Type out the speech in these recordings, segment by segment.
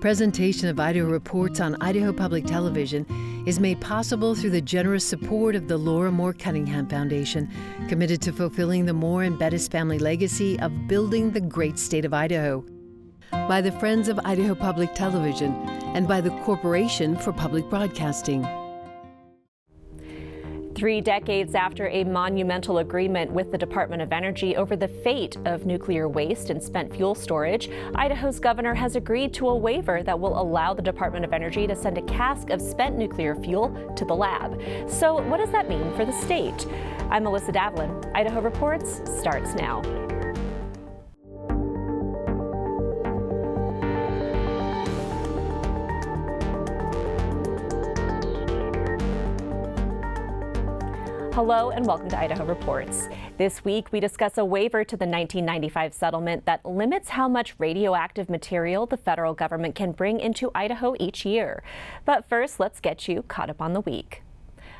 Presentation of Idaho Reports on Idaho Public Television is made possible through the generous support of the Laura Moore Cunningham Foundation, committed to fulfilling the Moore and Bettis family legacy of building the great state of Idaho. By the Friends of Idaho Public Television and by the Corporation for Public Broadcasting. 3 decades after a monumental agreement with the Department of Energy over the fate of nuclear waste and spent fuel storage, Idaho's governor has agreed to a waiver that will allow the Department of Energy to send a cask of spent nuclear fuel to the lab. So what does that mean for the state? I'm Melissa Davlin. Idaho Reports starts now. Hello and welcome to Idaho Reports. This week we discuss a waiver to the 1995 settlement that limits how much radioactive material the federal government can bring into Idaho each year. But first, let's get you caught up on the week.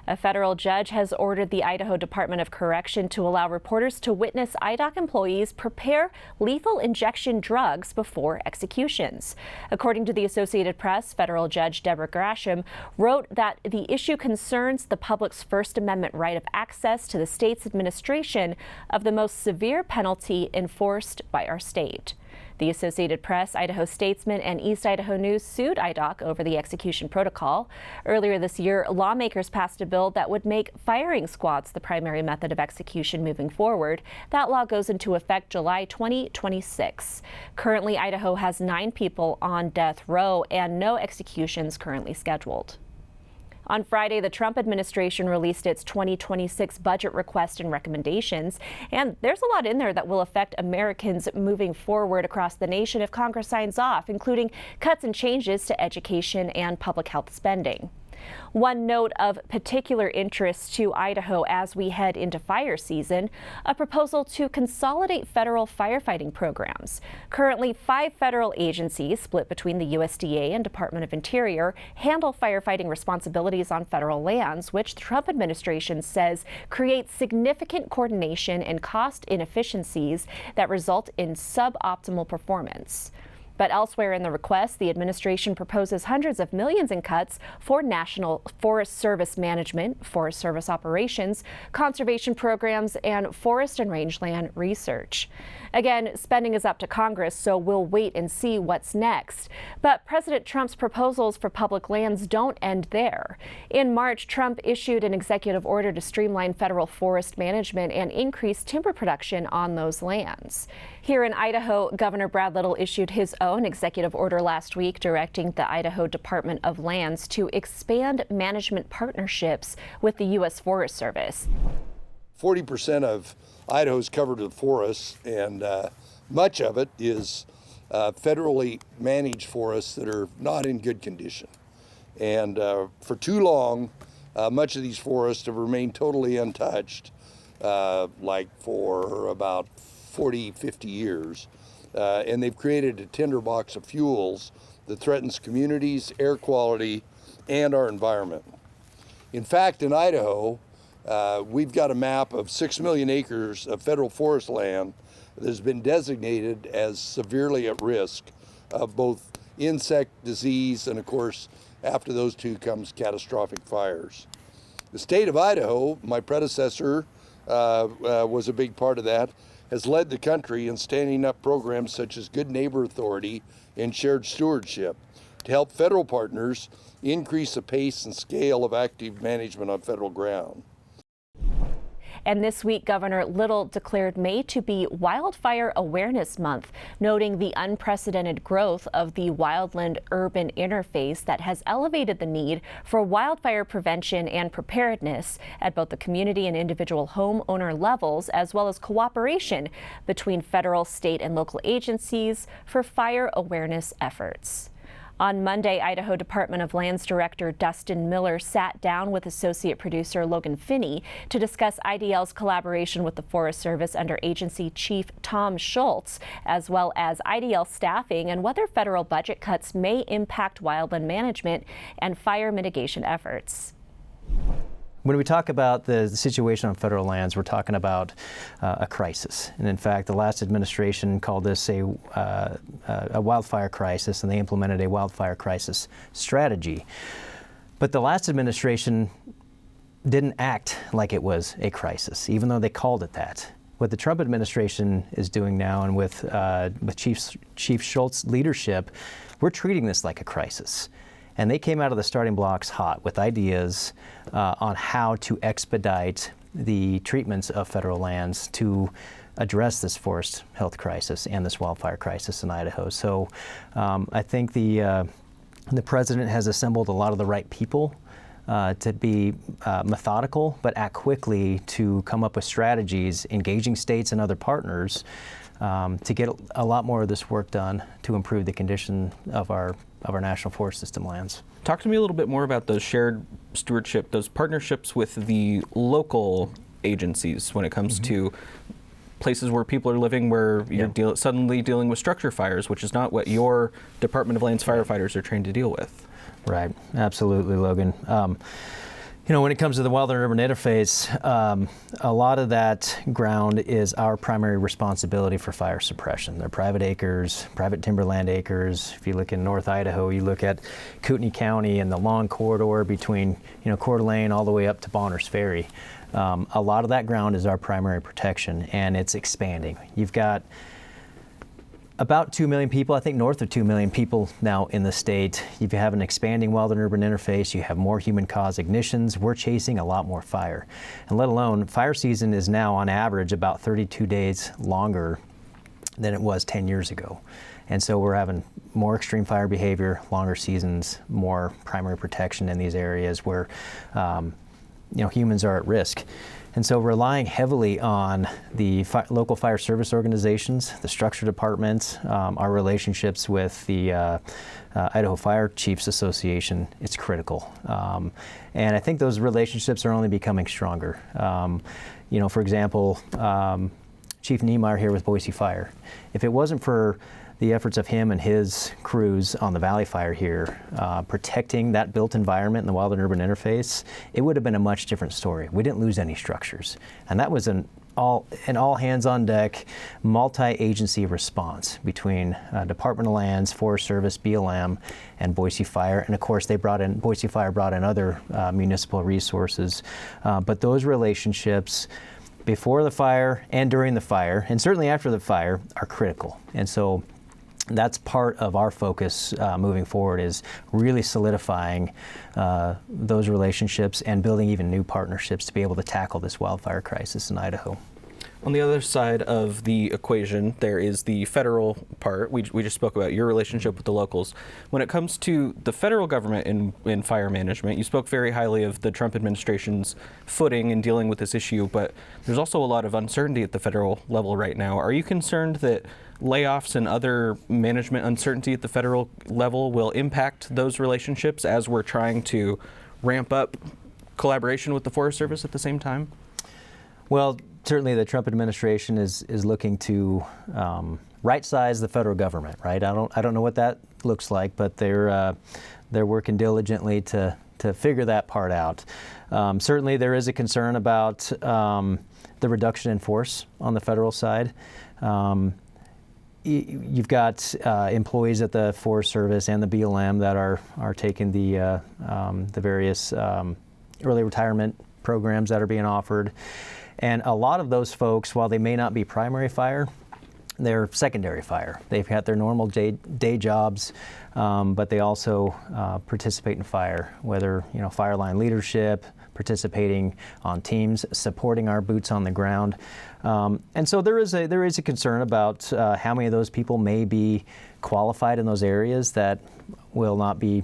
A federal judge has ordered the Idaho Department of Correction to allow reporters to witness IDOC employees prepare lethal injection drugs before executions. According to the Associated Press, federal judge Deborah Grasham wrote that the issue concerns the public's First Amendment right of access to the state's administration of the most severe penalty enforced by our state. The Associated Press, Idaho Statesman, and East Idaho News sued IDOC over the execution protocol. Earlier this year, lawmakers passed a bill that would make firing squads the primary method of execution moving forward. That law goes into effect July 2026. Currently, Idaho has 9 people on death row and no executions currently scheduled. On Friday, the Trump administration released its 2026 budget request and recommendations, and there's a lot in there that will affect Americans moving forward across the nation if Congress signs off, including cuts and changes to education and public health spending. One note of particular interest to Idaho as we head into fire season, a proposal to consolidate federal firefighting programs. Currently, 5 federal agencies, split between the USDA and Department of Interior, handle firefighting responsibilities on federal lands, which the Trump administration says creates significant coordination and cost inefficiencies that result in suboptimal performance. But elsewhere in the request, the administration proposes hundreds of millions in cuts for National Forest Service management, Forest Service operations, conservation programs, and forest and rangeland research. Again, spending is up to Congress, so we'll wait and see what's next. But President Trump's proposals for public lands don't end there. In March, Trump issued an executive order to streamline federal forest management and increase timber production on those lands. Here in Idaho, Governor Brad Little issued his own executive order last week directing the Idaho Department of Lands to expand management partnerships with the U.S. Forest Service. 40% of Idaho is covered with forests, and much of it is federally managed forests that are not in good condition. And for too long, much of these forests have remained totally untouched, like for about 40, 50 years. And they've created a tinderbox of fuels that threatens communities, air quality, and our environment. In fact, in Idaho, we've got a map of 6 million acres of federal forest land that has been designated as severely at risk of both insect disease and, of course, after those two comes catastrophic fires. The state of Idaho, my predecessor was a big part of that, has led the country in standing up programs such as Good Neighbor Authority and Shared Stewardship to help federal partners increase the pace and scale of active management on federal ground. And this week, Governor Little declared May to be Wildfire Awareness Month, noting the unprecedented growth of the wildland-urban interface that has elevated the need for wildfire prevention and preparedness at both the community and individual homeowner levels, as well as cooperation between federal, state, and local agencies for fire awareness efforts. On Monday, Idaho Department of Lands Director Dustin Miller sat down with associate producer Logan Finney to discuss IDL's collaboration with the Forest Service under Agency Chief Tom Schultz, as well as IDL staffing and whether federal budget cuts may impact wildland management and fire mitigation efforts. When we talk about the situation on federal lands, we're talking about a crisis. And in fact, the last administration called this a wildfire crisis, and they implemented a wildfire crisis strategy. But the last administration didn't act like it was a crisis, even though they called it that. What the Trump administration is doing now, and with Chief Schultz's leadership, we're treating this like a crisis. And they came out of the starting blocks hot with ideas on how to expedite the treatments of federal lands to address this forest health crisis and this wildfire crisis in Idaho. So I think the president has assembled a lot of the right people to be methodical, but act quickly to come up with strategies, engaging states and other partners to get a lot more of this work done to improve the condition of our national forest system lands. Talk to me a little bit more about those shared stewardship, those partnerships with the local agencies when it comes to places where people are living, where you're suddenly dealing with structure fires, which is not what your Department of Lands firefighters are trained to deal with. Right, absolutely, Logan. When it comes to the wild and urban interface, a lot of that ground is our primary responsibility for fire suppression. They're private acres, private timberland acres. If you look in North Idaho, you look at Kootenai County and the long corridor between, Coeur d'Alene all the way up to Bonners Ferry. A lot of that ground is our primary protection, and it's expanding. You've got about 2 million people, I think north of 2 million people now in the state. You have an expanding wild and urban interface. You have more human-caused ignitions. We're chasing a lot more fire. And let alone, fire season is now on average about 32 days longer than it was 10 years ago. And so we're having more extreme fire behavior, longer seasons, more primary protection in these areas where humans are at risk. And so relying heavily on the local fire service organizations, the structure departments, our relationships with the Idaho Fire Chiefs Association, it's critical. And I think those relationships are only becoming stronger. For example, Chief Niemeyer here with Boise Fire. If it wasn't for the efforts of him and his crews on the Valley Fire here, protecting that built environment in the wild and urban interface, it would have been a much different story. We didn't lose any structures. And that was an all hands on deck, multi-agency response between Department of Lands, Forest Service, BLM, and Boise Fire. And of course, Boise Fire brought in other municipal resources. But those relationships before the fire and during the fire, and certainly after the fire, are critical. And so that's part of our focus moving forward, is really solidifying those relationships and building even new partnerships to be able to tackle this wildfire crisis in Idaho. On the other side of the equation, there is the federal part. We just spoke about your relationship with the locals. When it comes to the federal government in fire management, you spoke very highly of the Trump administration's footing in dealing with this issue, but there's also a lot of uncertainty at the federal level right now. Are you concerned that layoffs and other management uncertainty at the federal level will impact those relationships as we're trying to ramp up collaboration with the Forest Service at the same time? Well, certainly the Trump administration is looking to right-size the federal government, right? I don't know what that looks like, but they're working diligently to figure that part out. Certainly there is a concern about the reduction in force on the federal side. You've got employees at the Forest Service and the BLM that are taking the various early retirement programs that are being offered. And a lot of those folks, while they may not be primary fire, they're secondary fire. They've got their normal day jobs, but they also participate in fire, whether fire line leadership, participating on teams, supporting our boots on the ground. And so there is a concern about how many of those people may be qualified in those areas that will not be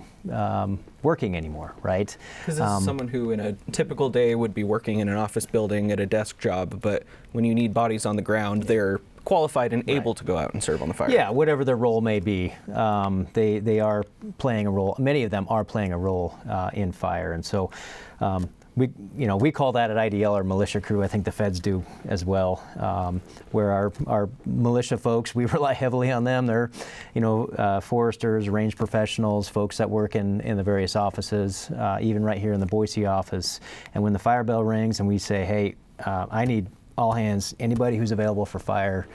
working anymore, right? Because this is someone who in a typical day would be working in an office building at a desk job, but when you need bodies on the ground, they're qualified and able to go out and serve on the fire. Yeah, whatever their role may be, they are playing a role. Many of them are playing a role in fire, and so we call that at IDL our militia crew. I think the feds do as well. Where our militia folks, we rely heavily on them. They're, foresters, range professionals, folks that work in the various offices, even right here in the Boise office. And when the fire bell rings and we say, hey, I need all hands, anybody who's available for fire,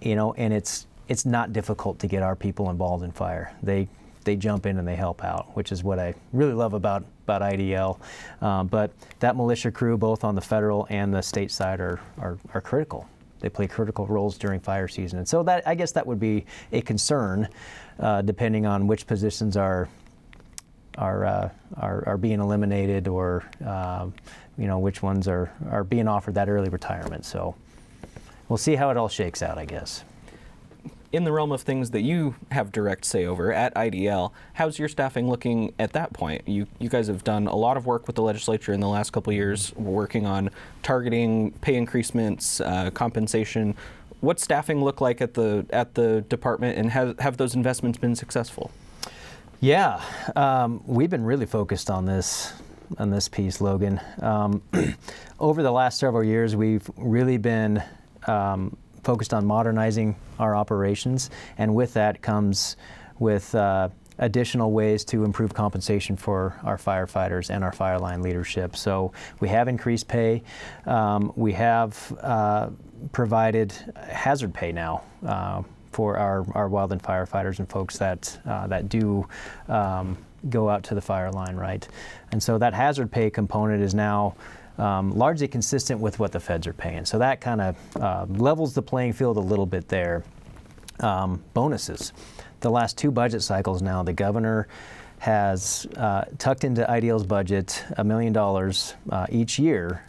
and it's not difficult to get our people involved in fire. They jump in and they help out, which is what I really love about IDL. But that militia crew, both on the federal and the state side, are critical. They play critical roles during fire season, and so that, I guess, that would be a concern, depending on which positions are being eliminated, or which ones are being offered that early retirement. So we'll see how it all shakes out, I guess. In the realm of things that you have direct say over at IDL, how's your staffing looking at that point? You guys have done a lot of work with the legislature in the last couple of years, working on targeting pay increasements, compensation. What's staffing look like at the department, and have those investments been successful? Yeah, we've been really focused on this piece, Logan. Over the last several years, we've really been focused on modernizing our operations, and with that comes with additional ways to improve compensation for our firefighters and our fire line leadership. So we have increased pay. We have provided hazard pay now for our wildland firefighters and folks that do go out to the fire line, right? And so that hazard pay component is now largely consistent with what the feds are paying. So that kind of levels the playing field a little bit there. Bonuses. The last two budget cycles now, the governor has tucked into IDL's budget $1 million each year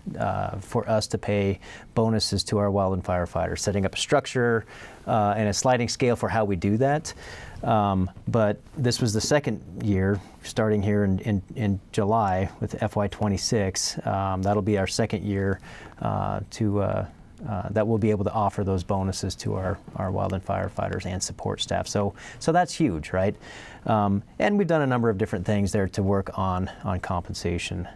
for us to pay bonuses to our wildland firefighters, setting up a structure and a sliding scale for how we do that. But this was the second year, starting here in July with FY26. That'll be our second year that we'll be able to offer those bonuses to our wildland firefighters and support staff. So that's huge, right? And we've done a number of different things there to work on compensation.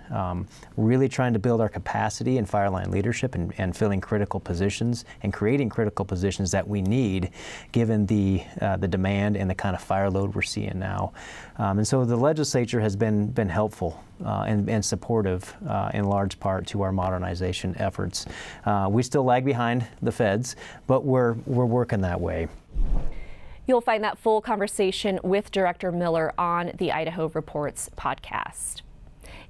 Really trying to build our capacity in fire line leadership and filling critical positions and creating critical positions that we need, given the demand and the kind of fire load we're seeing now. And so the legislature has been helpful and supportive in large part to our modernization efforts. We still lag behind the feds, but we're working that way. You'll find that full conversation with Director Miller on the Idaho Reports podcast.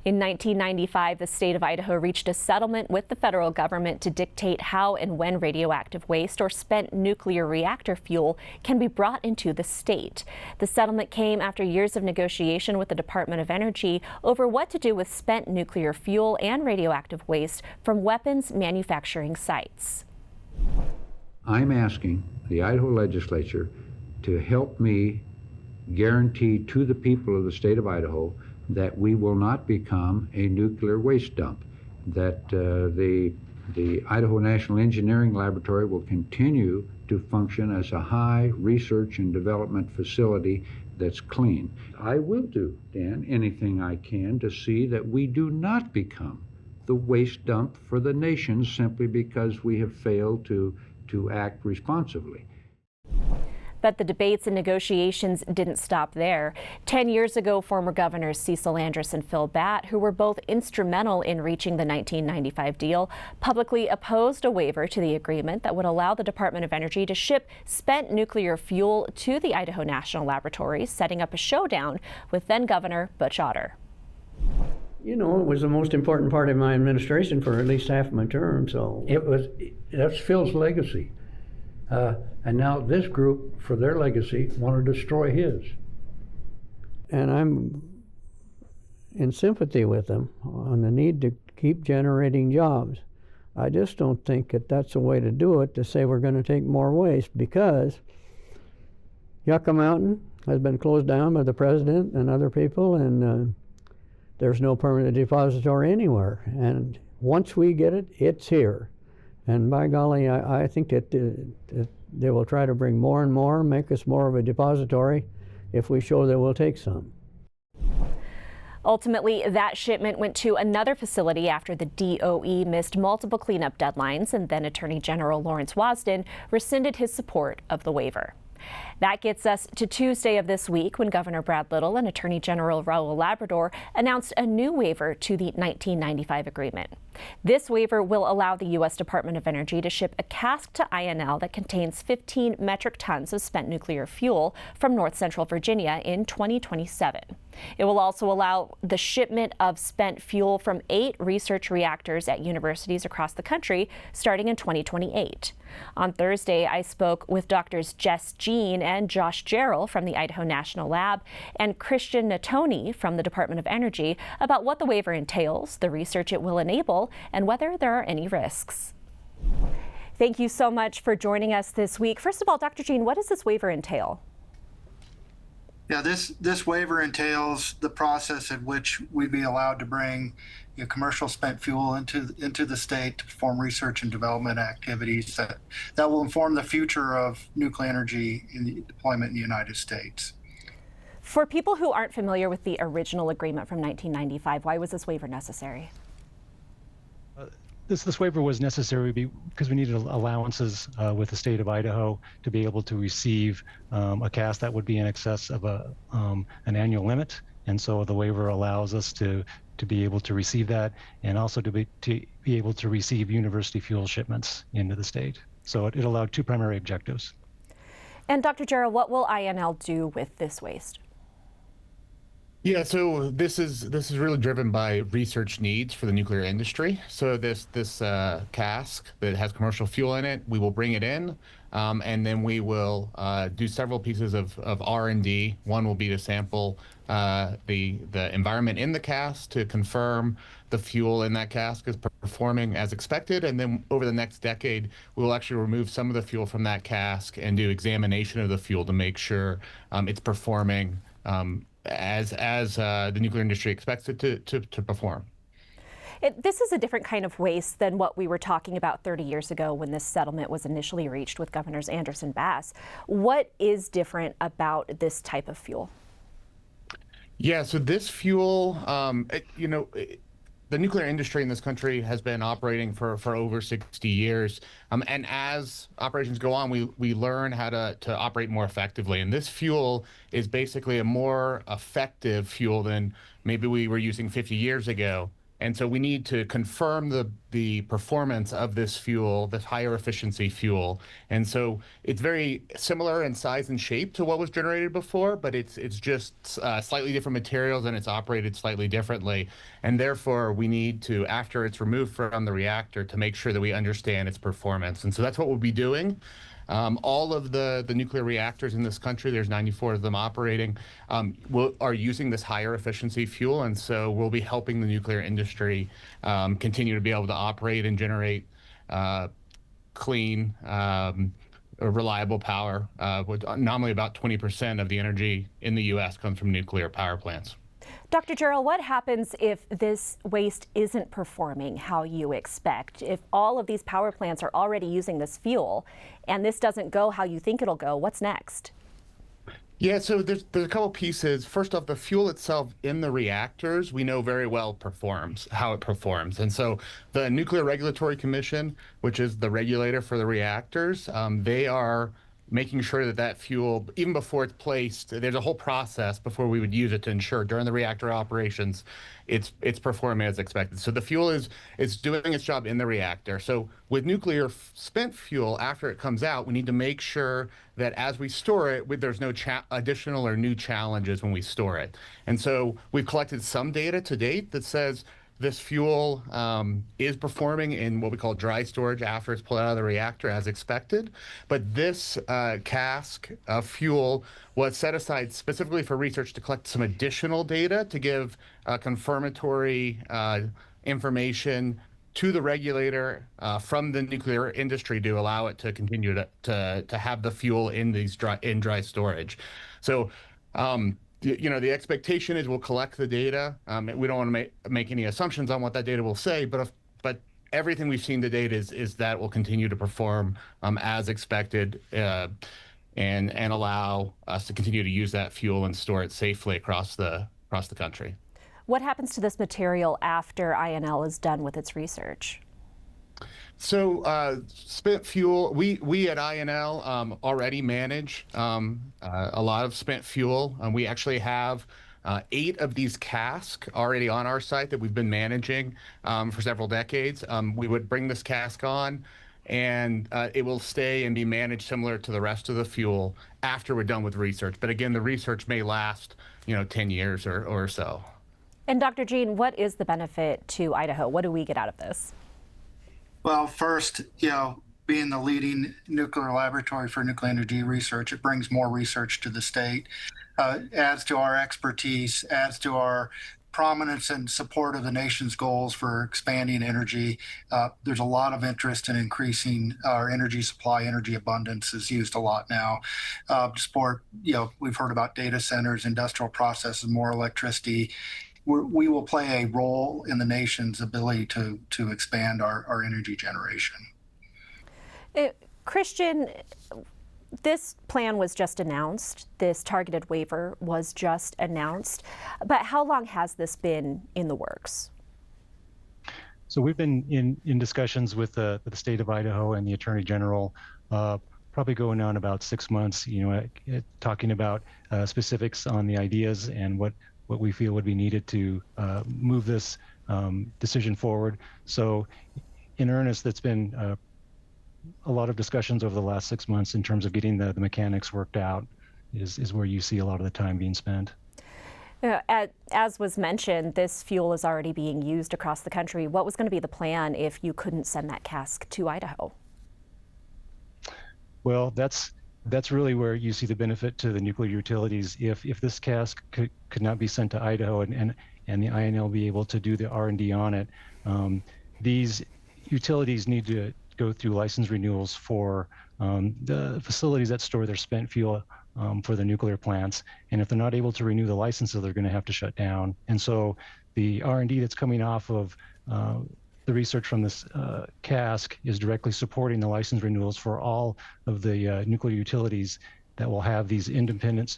In 1995, the state of Idaho reached a settlement with the federal government to dictate how and when radioactive waste or spent nuclear reactor fuel can be brought into the state. The settlement came after years of negotiation with the Department of Energy over what to do with spent nuclear fuel and radioactive waste from weapons manufacturing sites. I'm asking the Idaho legislature to help me guarantee to the people of the state of Idaho that we will not become a nuclear waste dump, that the Idaho National Engineering Laboratory will continue to function as a high research and development facility that's clean. I will do, Dan, anything I can to see that we do not become the waste dump for the nation simply because we have failed to act responsibly. But the debates and negotiations didn't stop there. 10 years ago, former governors Cecil Andrus and Phil Batt, who were both instrumental in reaching the 1995 deal, publicly opposed a waiver to the agreement that would allow the Department of Energy to ship spent nuclear fuel to the Idaho National Laboratory, setting up a showdown with then-Governor Butch Otter. You know, it was the most important part of my administration for at least half my term, so that's Phil's legacy. And now this group, for their legacy, want to destroy his. And I'm in sympathy with them on the need to keep generating jobs. I just don't think that that's a way to do it, to say we're going to take more waste, because Yucca Mountain has been closed down by the president and other people, and there's no permanent depository anywhere. And once we get it, it's here. And by golly, I think that they will try to bring more and more, make us more of a depository if we show that we'll take some. Ultimately, that shipment went to another facility after the DOE missed multiple cleanup deadlines, and then Attorney General Lawrence Wasden rescinded his support of the waiver. That gets us to Tuesday of this week, when Governor Brad Little and Attorney General Raul Labrador announced a new waiver to the 1995 agreement. This waiver will allow the U.S. Department of Energy to ship a cask to INL that contains 15 metric tons of spent nuclear fuel from North Central Virginia in 2027. It will also allow the shipment of spent fuel from 8 research reactors at universities across the country starting in 2028. On Thursday, I spoke with Drs. Jess Jean and Josh Jarrell from the Idaho National Lab and Christian Natoni from the Department of Energy about what the waiver entails, the research it will enable, and whether there are any risks. Thank you so much for joining us this week. First of all, Dr. Jean, what does this waiver entail? Yeah, this waiver entails the process in which we'd be allowed to bring commercial spent fuel into the state to perform research and development activities that will inform the future of nuclear energy in the deployment in the United States. For people who aren't familiar with the original agreement from 1995, why was this waiver necessary? This waiver was necessary because we needed allowances with the state of Idaho to be able to receive a cask that would be in excess of an annual limit, and so the waiver allows us to be able to receive that, and also to be able to receive university fuel shipments into the state. So it allowed 2 primary objectives. And Dr. Jarrell, what will INL do with this waste? Yeah, so this is really driven by research needs for the nuclear industry. So this cask that has commercial fuel in it, we will bring it in, and then we will do several pieces of R&D. One will be to sample the environment in the cask to confirm the fuel in that cask is performing as expected, and then over the next decade, we will actually remove some of the fuel from that cask and do examination of the fuel to make sure it's performing as the nuclear industry expects it to perform. This is a different kind of waste than what we were talking about 30 years ago when this settlement was initially reached with Governors Anderson Bass. What is different about this type of fuel? Yeah, so this fuel, the nuclear industry in this country has been operating for over 60 years. And as operations go on, we learn how to operate more effectively. And this fuel is basically a more effective fuel than maybe we were using 50 years ago. And so we need to confirm the performance of this fuel, this higher efficiency fuel. And so it's very similar in size and shape to what was generated before, but it's just slightly different materials, and it's operated slightly differently. And therefore, we need to, after it's removed from the reactor, to make sure that we understand its performance. And so that's what we'll be doing. All of the nuclear reactors in this country, there's 94 of them operating, are using this higher efficiency fuel, and so we'll be helping the nuclear industry continue to be able to operate and generate clean, reliable power. Normally about 20% of the energy in the U.S. comes from nuclear power plants. Dr. Jarrell, what happens if this waste isn't performing how you expect? If all of these power plants are already using this fuel and this doesn't go how you think it'll go, what's next? Yeah, so there's a couple pieces. First off, the fuel itself in the reactors, we know very well how it performs. And so the Nuclear Regulatory Commission, which is the regulator for the reactors, they are making sure that fuel, even before it's placed, there's a whole process before we would use it to ensure during the reactor operations it's performing as expected. So the fuel is doing its job in the reactor. So with nuclear spent fuel, after it comes out, we need to make sure that as we store it, there's no additional or new challenges when we store it. And so we've collected some data to date that says this fuel is performing in what we call dry storage after it's pulled out of the reactor as expected. But this cask of fuel was set aside specifically for research to collect some additional data to give confirmatory information to the regulator from the nuclear industry to allow it to continue to have the fuel in these dry storage. So the expectation is we'll collect the data. We don't want to make any assumptions on what that data will say, but everything we've seen to date is that will continue to perform as expected and allow us to continue to use that fuel and store it safely across the country. What happens to this material after INL is done with its research? So spent fuel, we at INL already manage a lot of spent fuel. We actually have 8 of these casks already on our site that we've been managing for several decades. We would bring this cask on, and it will stay and be managed similar to the rest of the fuel after we're done with research. But again, the research may last, 10 years or so. And Dr. Jean, what is the benefit to Idaho? What do we get out of this? Well, first, being the leading nuclear laboratory for nuclear energy research, it brings more research to the state, adds to our expertise, adds to our prominence and support of the nation's goals for expanding energy. There's a lot of interest in increasing our energy supply. Energy abundance is used a lot now. To support, we've heard about data centers, industrial processes, more electricity. We will play a role in the nation's ability to expand our energy generation. Christian, this plan was just announced. This targeted waiver was just announced. But how long has this been in the works? So we've been in discussions with the state of Idaho and the Attorney General, probably going on about 6 months, talking about specifics on the ideas and what we feel would be needed to move this decision forward. So in earnest, that's been a lot of discussions over the last 6 months in terms of getting the mechanics worked out is where you see a lot of the time being spent. As was mentioned, this fuel is already being used across the country. What was going to be the plan if you couldn't send that cask to Idaho? Well, that's really where you see the benefit to the nuclear utilities. If this cask could not be sent to Idaho and the INL be able to do the R&D on it, these utilities need to go through license renewals for the facilities that store their spent fuel for the nuclear plants. And if they're not able to renew the licenses, they're going to have to shut down. And so the R&D that's coming off of the research from this cask is directly supporting the license renewals for all of the nuclear utilities that will have these independent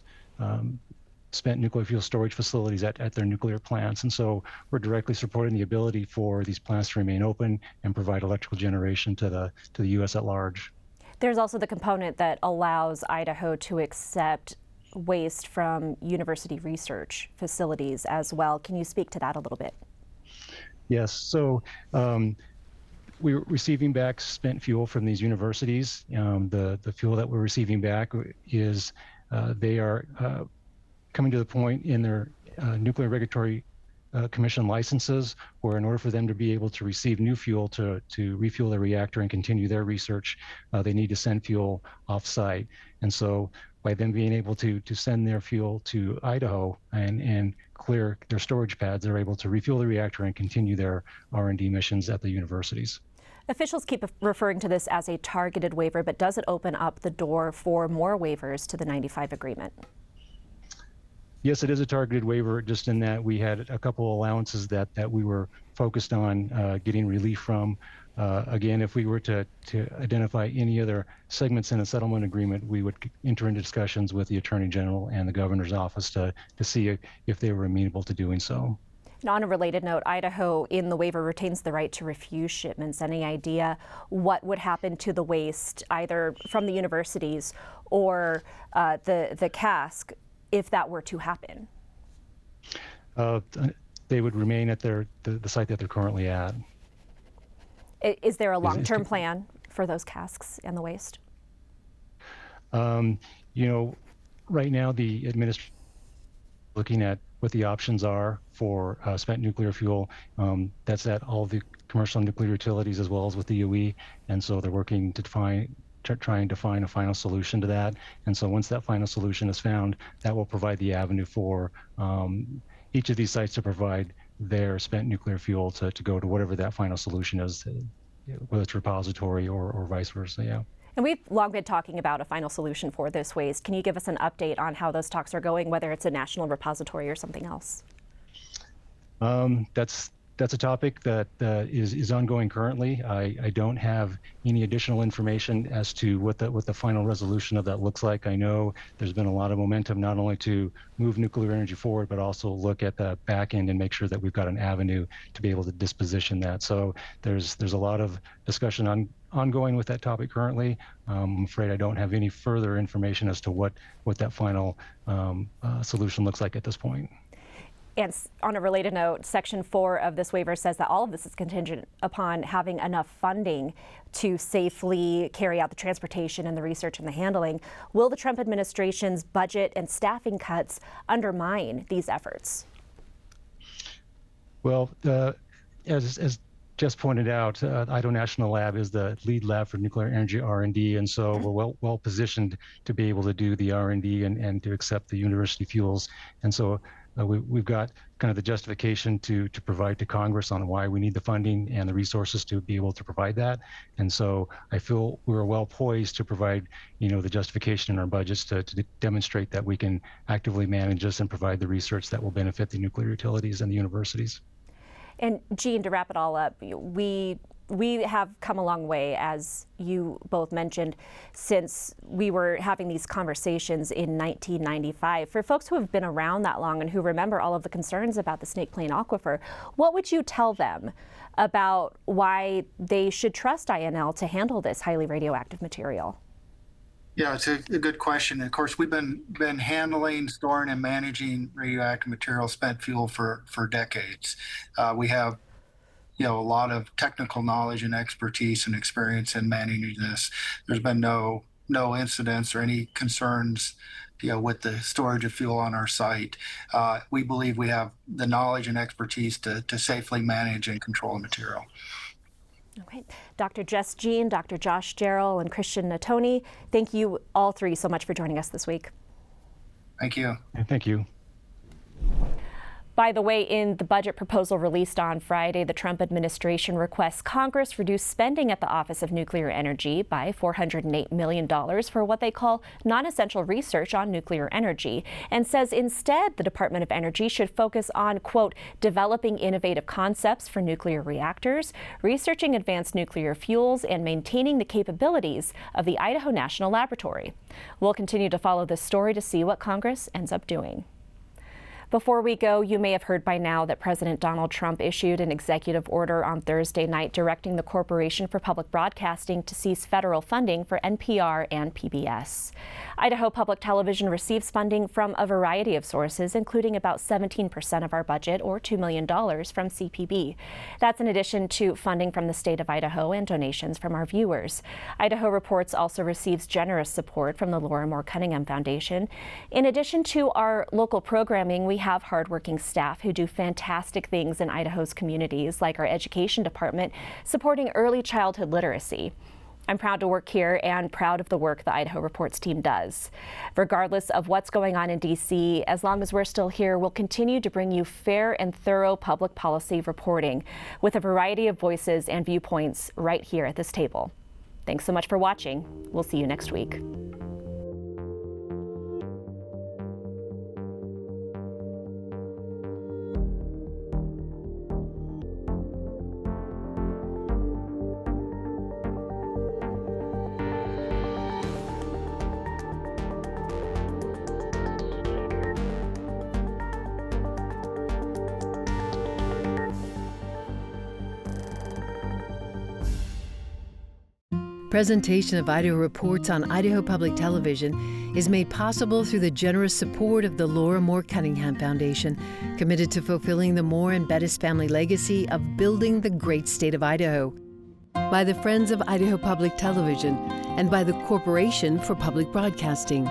spent nuclear fuel storage facilities at their nuclear plants. And so we're directly supporting the ability for these plants to remain open and provide electrical generation to the U.S. at large. There's also the component that allows Idaho to accept waste from university research facilities as well. Can you speak to that a little bit? Yes. So we're receiving back spent fuel from these universities. The fuel that we're receiving back is they are coming to the point in their Nuclear Regulatory Commission licenses where in order for them to be able to receive new fuel to refuel their reactor and continue their research, they need to send fuel off-site. And so by them being able to send their fuel to Idaho and clear their storage pads, they're able to refuel the reactor and continue their R&D missions at the universities. Officials keep referring to this as a targeted waiver, but does it open up the door for more waivers to the 95 agreement? Yes, it is a targeted waiver, just in that we had a couple allowances that we were focused on getting relief from. Again, if we were to identify any other segments in a settlement agreement, we would enter into discussions with the Attorney General and the Governor's office to see if they were amenable to doing so. And on a related note, Idaho in the waiver retains the right to refuse shipments. Any idea what would happen to the waste, either from the universities or the cask, if that were to happen? They would remain at the site that they're currently at. Is there a long-term plan for those casks and the waste? Right now the administration is looking at what the options are for spent nuclear fuel. That's at all the commercial nuclear utilities as well as with the UE, and so they're working to trying to find a final solution to that. And so once that final solution is found, that will provide the avenue for each of these sites to provide their spent nuclear fuel to go to whatever that final solution is, whether it's repository or vice versa. Yeah. And we've long been talking about a final solution for this waste. Can you give us an update on how those talks are going, whether it's a national repository or something else? That's that's a topic that is ongoing currently. I don't have any additional information as to what the final resolution of that looks like. I know there's been a lot of momentum not only to move nuclear energy forward, but also look at the back end and make sure that we've got an avenue to be able to disposition that. So there's a lot of discussion ongoing with that topic currently. I'm afraid I don't have any further information as to what that final solution looks like at this point. And on a related note, Section 4 of this waiver says that all of this is contingent upon having enough funding to safely carry out the transportation and the research and the handling. Will the Trump administration's budget and staffing cuts undermine these efforts? Well, as Jess pointed out, Idaho National Lab is the lead lab for nuclear energy R&D, and so we're well positioned to be able to do the R&D and to accept the university fuels. And so we've got kind of the justification to provide to Congress on why we need the funding and the resources to be able to provide that. And so I feel we're well poised to provide, the justification in our budgets to demonstrate that we can actively manage this and provide the research that will benefit the nuclear utilities and the universities. And Gene, to wrap it all up, we have come a long way, as you both mentioned, since we were having these conversations in 1995. For folks who have been around that long and who remember all of the concerns about the Snake Plain Aquifer, what would you tell them about why they should trust INL to handle this highly radioactive material? Yeah, it's a good question. Of course, we've been handling, storing, and managing radioactive material, spent fuel for decades. We have a lot of technical knowledge and expertise and experience in managing this. There's been no incidents or any concerns with the storage of fuel on our site. We believe we have the knowledge and expertise to safely manage and control the material. Okay, Dr. Jess Jean, Dr. Josh Jarrell, and Christian Natoni, thank you all three so much for joining us this week. Thank you. Thank you. By the way, in the budget proposal released on Friday, the Trump administration requests Congress reduce spending at the Office of Nuclear Energy by $408 million for what they call non-essential research on nuclear energy, and says instead the Department of Energy should focus on, quote, developing innovative concepts for nuclear reactors, researching advanced nuclear fuels, and maintaining the capabilities of the Idaho National Laboratory. We'll continue to follow this story to see what Congress ends up doing. Before we go, you may have heard by now that President Donald Trump issued an executive order on Thursday night directing the Corporation for Public Broadcasting to cease federal funding for NPR and PBS. Idaho Public Television receives funding from a variety of sources, including about 17% of our budget, or $2 million, from CPB. That's in addition to funding from the state of Idaho and donations from our viewers. Idaho Reports also receives generous support from the Laura Moore Cunningham Foundation. In addition to our local programming, we have hardworking staff who do fantastic things in Idaho's communities, like our education department, supporting early childhood literacy. I'm proud to work here and proud of the work the Idaho Reports team does. Regardless of what's going on in D.C., as long as we're still here, we'll continue to bring you fair and thorough public policy reporting with a variety of voices and viewpoints right here at this table. Thanks so much for watching. We'll see you next week. Presentation of Idaho Reports on Idaho Public Television is made possible through the generous support of the Laura Moore Cunningham Foundation, committed to fulfilling the Moore and Bettis family legacy of building the great state of Idaho, by the Friends of Idaho Public Television, and by the Corporation for Public Broadcasting.